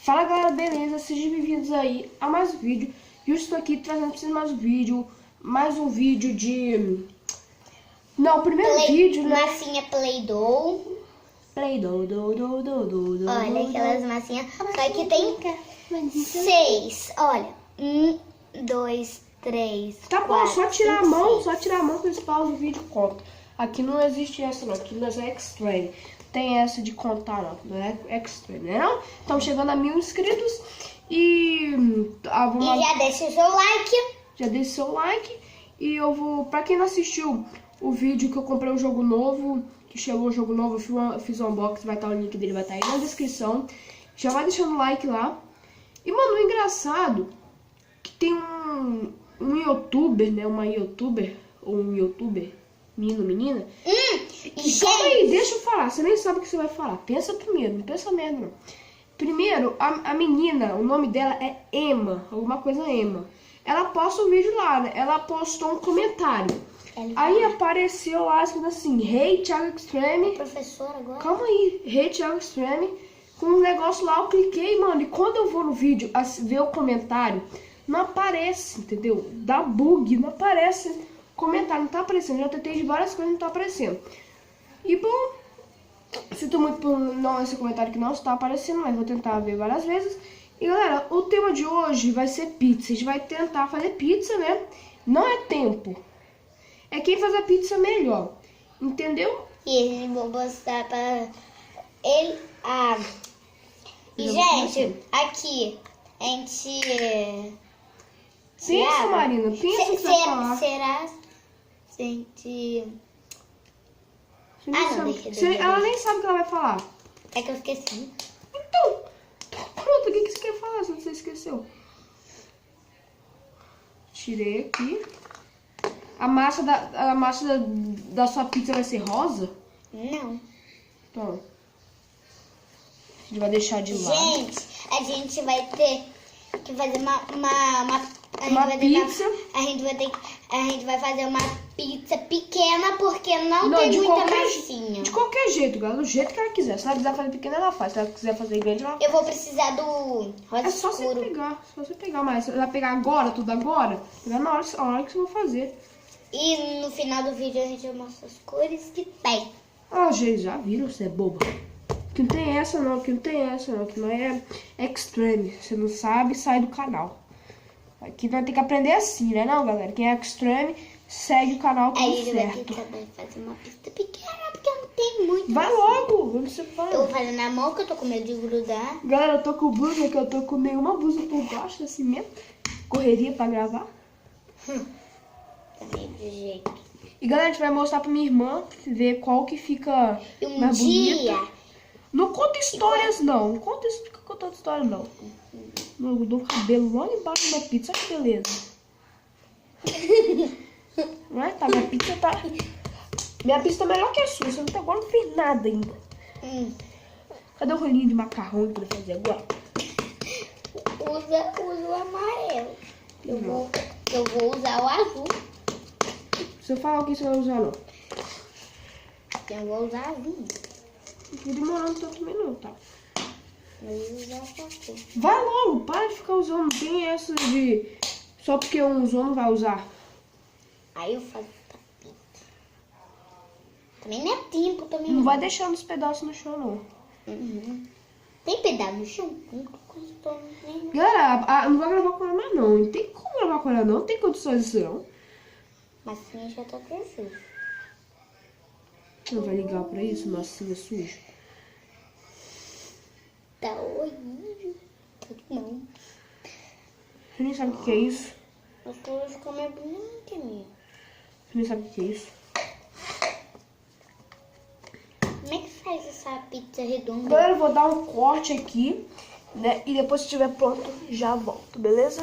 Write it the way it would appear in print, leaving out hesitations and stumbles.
Fala galera, beleza? Sejam bem-vindos aí a mais um vídeo. E eu estou aqui trazendo pra vocês mais um vídeo de... Não, o primeiro vídeo, né? Massinha Play-Doh. Olha aquelas massinhas. Só que tem 6. Olha, 1, 2, 3. Tá bom, 4, só tirar 5, a mão, 6. só tirar a mão que eles pausam o vídeo e conta. Aqui não existe essa não, aqui nós é extreme. Tem essa de contar não é extreme, né não? Estamos chegando a 1000 inscritos e... já deixa o seu like. Já deixa o seu like e eu vou... Pra quem não assistiu o vídeo que eu comprei um jogo novo, que chegou o jogo novo, eu fiz um unboxing, vai estar o link dele, vai estar aí na descrição. Já vai deixando o like lá. E, mano, o engraçado que tem um youtuber, né? Uma youtuber, ou um youtuber, menina. Calma aí, deixa eu falar. Você nem sabe o que você vai falar. Pensa primeiro, não pensa merda não. Primeiro, a menina, o nome dela é Emma, alguma coisa Emma. Ela posta um vídeo lá, né? Ela postou um comentário. Aí apareceu lá escrito assim, Hey Thiago Extreme. Professor agora? Calma aí, Hey Thiago Extreme. Com um negócio lá, eu cliquei, mano. E quando eu vou no vídeo ver o comentário, não aparece, entendeu? Dá bug, não aparece comentário, não tá aparecendo. Já tentei de várias coisas, não tá aparecendo. E bom, sinto muito por não esse comentário que não está aparecendo, mas vou tentar ver várias vezes. E galera, o tema de hoje vai ser pizza. A gente vai tentar fazer pizza, né? Não é tempo. É quem faz a pizza melhor. Entendeu? E eu vou mostrar pra ele. E gente, aqui a gente. Pensa, Marina, pensa o que você vai falar. Será? Gente. Ela nem sabe o que ela vai falar. É que eu esqueci. Então, pronto, o que você quer falar se você esqueceu? Tirei aqui. A massa da sua pizza vai ser rosa? Não. Então, a gente vai deixar de lado. Gente, a gente vai ter que fazer uma pizza. A gente vai fazer uma pizza pequena porque não tem muita massinha. De qualquer jeito, galera, do jeito que ela quiser. Se ela quiser fazer pequena, ela faz. Se ela quiser fazer grande, ela faz. Eu vou precisar do rosa É só escuro. você pegar, mas você vai pegar agora, tudo agora? Pegar na hora que você vai fazer. E no final do vídeo a gente mostra as cores que tem. Ah, gente, já viram, você é boba. Que não tem essa não, que não é extreme. Você não sabe, sai do canal. Aqui vai ter que aprender assim, né não, galera? Quem é extreme, segue o canal tudo Aí ele vai certo. ter que fazer uma pizza pequena, porque não tem muito. Vai logo, onde você vai? Eu vou fazer na mão, que eu tô com medo de grudar. Galera, eu tô com blusa, que eu tô com nenhuma blusa por baixo, assim mesmo. Correria pra gravar. Também do jeito. E galera, a gente vai mostrar pra minha irmã, ver qual que fica E um mais dia... bonita. Não conta histórias não, não conta contando história não. Eu dou o cabelo lá embaixo da pizza, que beleza. Não é? Tá, minha pizza tá melhor que a sua, você não agora não fez nada ainda. Cadê o rolinho de macarrão que eu vou fazer agora? Usa o amarelo. Eu vou usar o azul. Se eu falar o que você vai usar não. Eu vou usar azul. Não tô demorando tanto também não, tá? Eu vou usar essa cor. Vai logo, para de ficar usando. Não tem essa de... Só porque um usou não vai usar. Aí eu faço essa pizza. Também não é tempo também. Não vai deixando os pedaços no chão não. Tem pedaço no chão? Galera, não vai gravar com ela mais não. Não tem como gravar com ela não. Não tem condições disso não. Massinha já tá perfeita. Não vai ligar pra isso, massinha suja. Tá horrível. Não. Você nem sabe o que é isso? As cores ficam mais bonitas, minha. Você nem sabe o que é isso? Como é que faz essa pizza redonda? Galera, eu vou dar um corte aqui, né? E depois que estiver pronto, já volto, beleza?